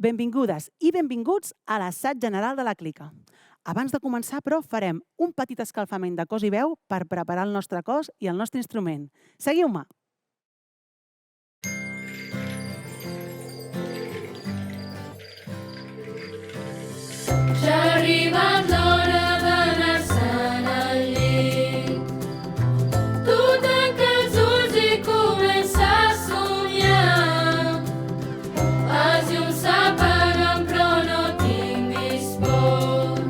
Benvingudes i benvinguts a l'assaig general de la Clica. Abans de començar, però, farem un petit escalfament de cos i veu per preparar el nostre cos i el nostre instrument. Seguiu-me! Ja ha arribat l'hora d'anar-se'n al llit. Tu tanca els ulls i comença a somiar. Els llums s'apaguen però no tinguis por.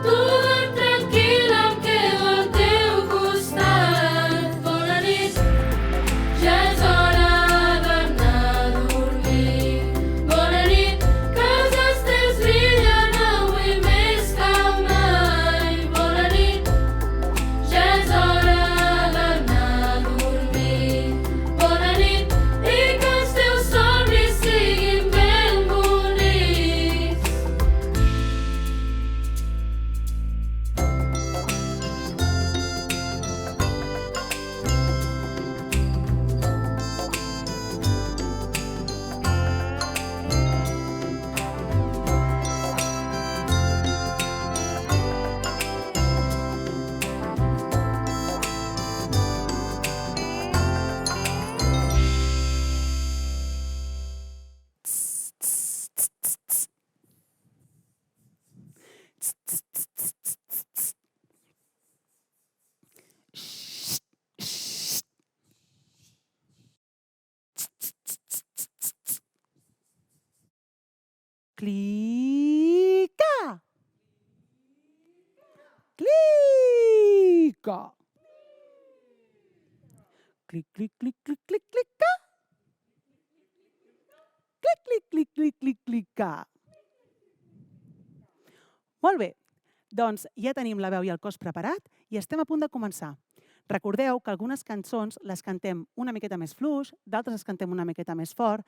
Tu dorm tranquil, em quedo al teu costat. Bona nit, ja és hora d'anar a dormir. Bona nit, que els estels brillen avui més que mai. Bona nit, ja és hora d'anar a dormir. Bona nit, i que els teus somnis siguin ben bonics. Clica! Clica! Clic, clic, clic, clic, clic, clica! Clic, clic, clic, clic, clic, clica! Molt bé, doncs ja tenim la veu i el cos preparat i estem a punt de començar. Recordeu que algunes cançons les cantem una miqueta més fluix, d'altres les cantem una miqueta més fort.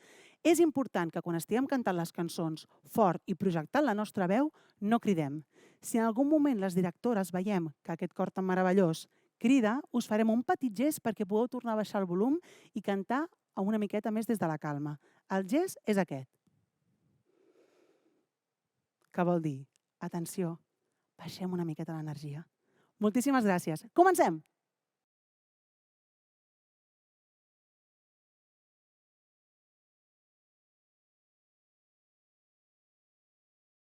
És important que quan estiguem cantant les cançons fort i projectant la nostra veu, no cridem. Si en algun moment les directores veiem que aquest cor tan meravellós crida, us farem un petit gest perquè pugueu tornar a baixar el volum i cantar una miqueta més des de la calma. El gest és aquest. Que vol dir, atenció, baixem una miqueta l'energia. Moltíssimes gràcies. Comencem!